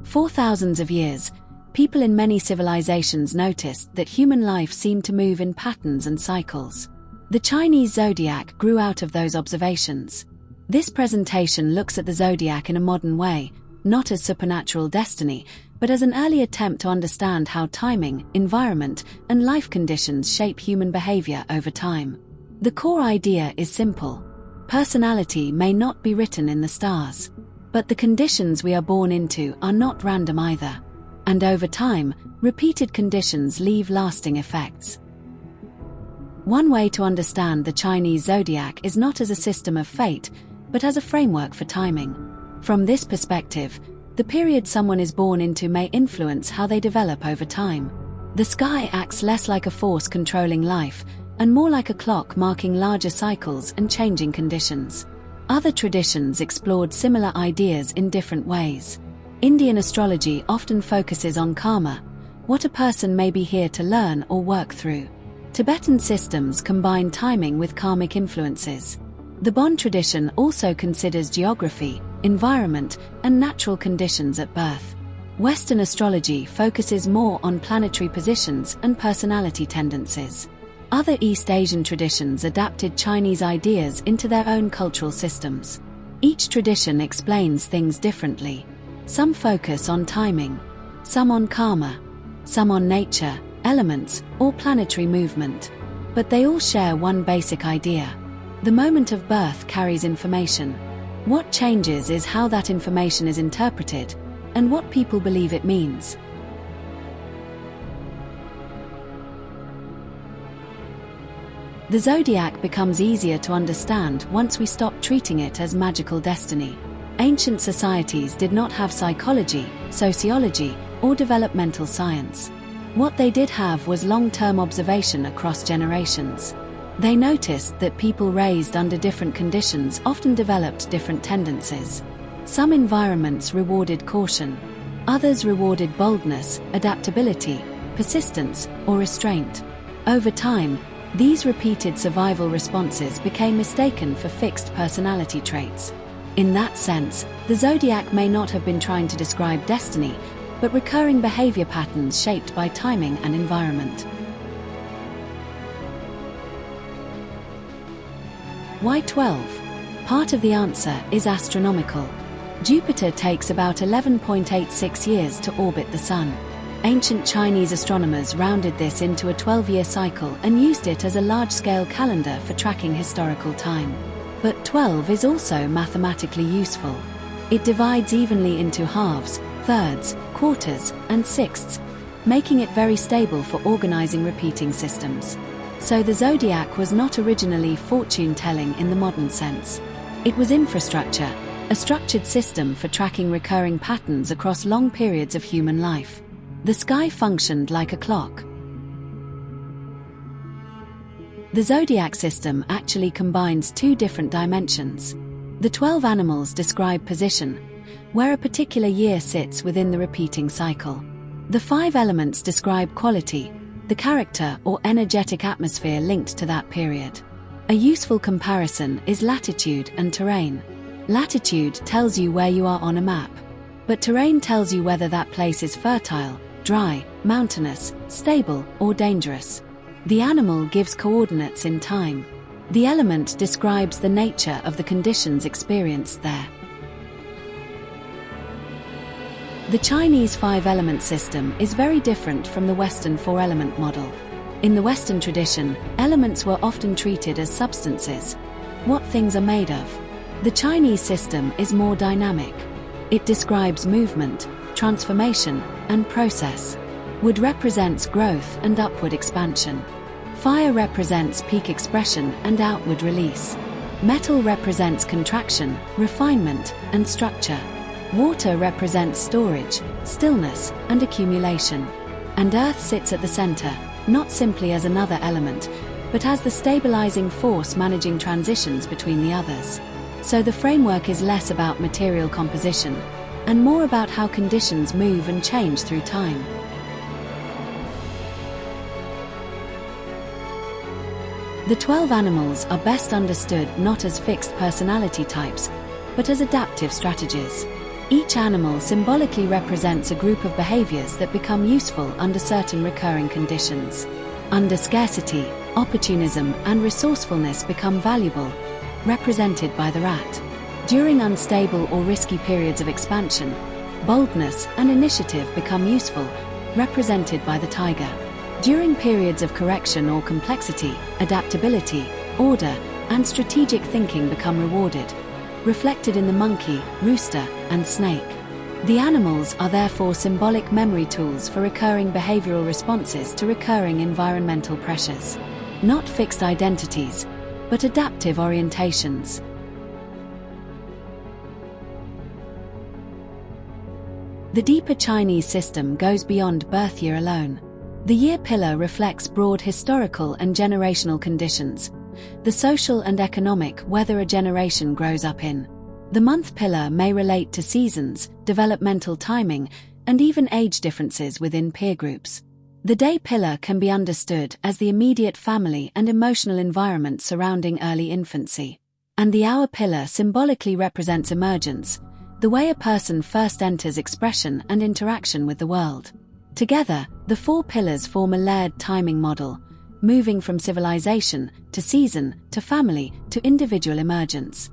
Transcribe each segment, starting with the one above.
For thousands of years, people in many civilizations noticed that human life seemed to move in patterns and cycles. The Chinese zodiac grew out of those observations. This presentation looks at the zodiac in a modern way, not as supernatural destiny, but as an early attempt to understand how timing, environment, and life conditions shape human behavior over time. The core idea is simple. Personality may not be written in the stars, but the conditions we are born into are not random either. And over time, repeated conditions leave lasting effects. One way to understand the Chinese zodiac is not as a system of fate, but as a framework for timing. From this perspective, the period someone is born into may influence how they develop over time. The sky acts less like a force controlling life, and more like a clock marking larger cycles and changing conditions. Other traditions explored similar ideas in different ways. Indian astrology often focuses on karma, what a person may be here to learn or work through. Tibetan systems combine timing with karmic influences. The Bon tradition also considers geography, environment, and natural conditions at birth. Western astrology focuses more on planetary positions and personality tendencies. Other East Asian traditions adapted Chinese ideas into their own cultural systems. Each tradition explains things differently. Some focus on timing, some on karma, some on nature, elements, or planetary movement. But they all share one basic idea. The moment of birth carries information. What changes is how that information is interpreted, and what people believe it means. The zodiac becomes easier to understand once we stop treating it as magical destiny. Ancient societies did not have psychology, sociology, or developmental science. What they did have was long-term observation across generations. They noticed that people raised under different conditions often developed different tendencies. Some environments rewarded caution. Others rewarded boldness, adaptability, persistence, or restraint. Over time, these repeated survival responses became mistaken for fixed personality traits. In that sense, the zodiac may not have been trying to describe destiny, but recurring behavior patterns shaped by timing and environment. Why 12? Part of the answer is astronomical. Jupiter takes about 11.86 years to orbit the Sun. Ancient Chinese astronomers rounded this into a 12-year cycle and used it as a large-scale calendar for tracking historical time. But 12 is also mathematically useful. It divides evenly into halves, thirds, quarters, and sixths, making it very stable for organizing repeating systems. So the zodiac was not originally fortune-telling in the modern sense. It was infrastructure, a structured system for tracking recurring patterns across long periods of human life. The sky functioned like a clock. The zodiac system actually combines two different dimensions. The 12 animals describe position, where a particular year sits within the repeating cycle. The 5 elements describe quality, the character or energetic atmosphere linked to that period. A useful comparison is latitude and terrain. Latitude tells you where you are on a map, but terrain tells you whether that place is fertile, dry, mountainous, stable, or dangerous. The animal gives coordinates in time. The element describes the nature of the conditions experienced there. The Chinese 5-element system is very different from the Western 4-element model. In the Western tradition, elements were often treated as substances, what things are made of. The Chinese system is more dynamic. It describes movement, transformation, and process. Wood represents growth and upward expansion. Fire represents peak expression and outward release. Metal represents contraction, refinement, and structure. Water represents storage, stillness, and accumulation. And Earth sits at the center, not simply as another element, but as the stabilizing force managing transitions between the others. So the framework is less about material composition, and more about how conditions move and change through time. The 12 animals are best understood not as fixed personality types, but as adaptive strategies. Each animal symbolically represents a group of behaviors that become useful under certain recurring conditions. Under scarcity, opportunism and resourcefulness become valuable, represented by the rat. During unstable or risky periods of expansion, boldness and initiative become useful, represented by the tiger. During periods of correction or complexity, adaptability, order, and strategic thinking become rewarded, reflected in the monkey, rooster, and snake. The animals are therefore symbolic memory tools for recurring behavioral responses to recurring environmental pressures. Not fixed identities, but adaptive orientations. The deeper Chinese system goes beyond birth year alone. The year pillar reflects broad historical and generational conditions, the social and economic whether a generation grows up in. The month pillar may relate to seasons, developmental timing, and even age differences within peer groups. The day pillar can be understood as the immediate family and emotional environment surrounding early infancy. And the hour pillar symbolically represents emergence, the way a person first enters expression and interaction with the world. Together, the four pillars form a layered timing model, moving from civilization, to season, to family, to individual emergence.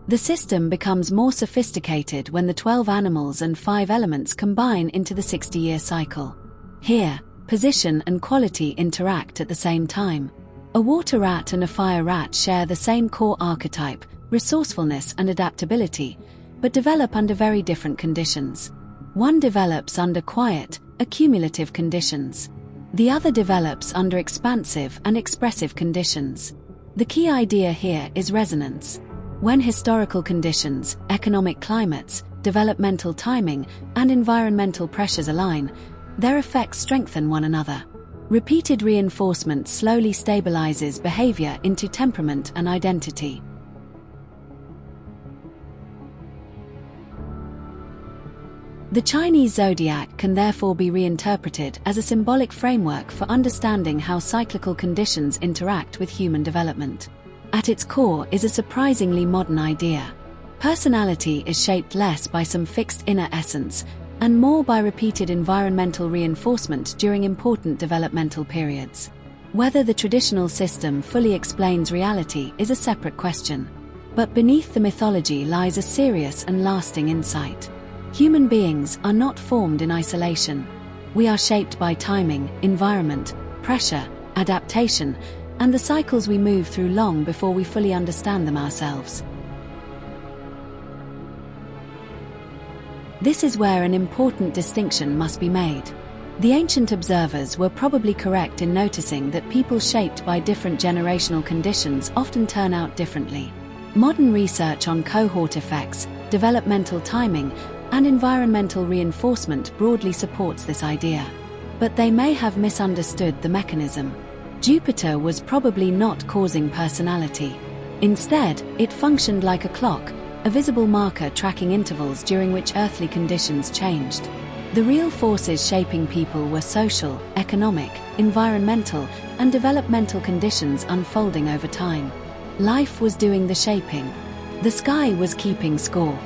The system becomes more sophisticated when the 12 animals and 5 elements combine into the 60-year cycle. Here, position and quality interact at the same time. A water rat and a fire rat share the same core archetype, resourcefulness and adaptability, but develop under very different conditions. One develops under quiet, accumulative conditions. The other develops under expansive and expressive conditions. The key idea here is resonance. When historical conditions, economic climates, developmental timing, and environmental pressures align, their effects strengthen one another. Repeated reinforcement slowly stabilizes behavior into temperament and identity. The Chinese zodiac can therefore be reinterpreted as a symbolic framework for understanding how cyclical conditions interact with human development. At its core is a surprisingly modern idea. Personality is shaped less by some fixed inner essence, and more by repeated environmental reinforcement during important developmental periods. Whether the traditional system fully explains reality is a separate question. But beneath the mythology lies a serious and lasting insight. Human beings are not formed in isolation. We are shaped by timing, environment, pressure, adaptation, and the cycles we move through long before we fully understand them ourselves. This is where an important distinction must be made. The ancient observers were probably correct in noticing that people shaped by different generational conditions often turn out differently. Modern research on cohort effects, developmental timing, and environmental reinforcement broadly supports this idea. But they may have misunderstood the mechanism. Jupiter was probably not causing personality. Instead, it functioned like a clock, a visible marker tracking intervals during which earthly conditions changed. The real forces shaping people were social, economic, environmental, and developmental conditions unfolding over time. Life was doing the shaping. The sky was keeping score.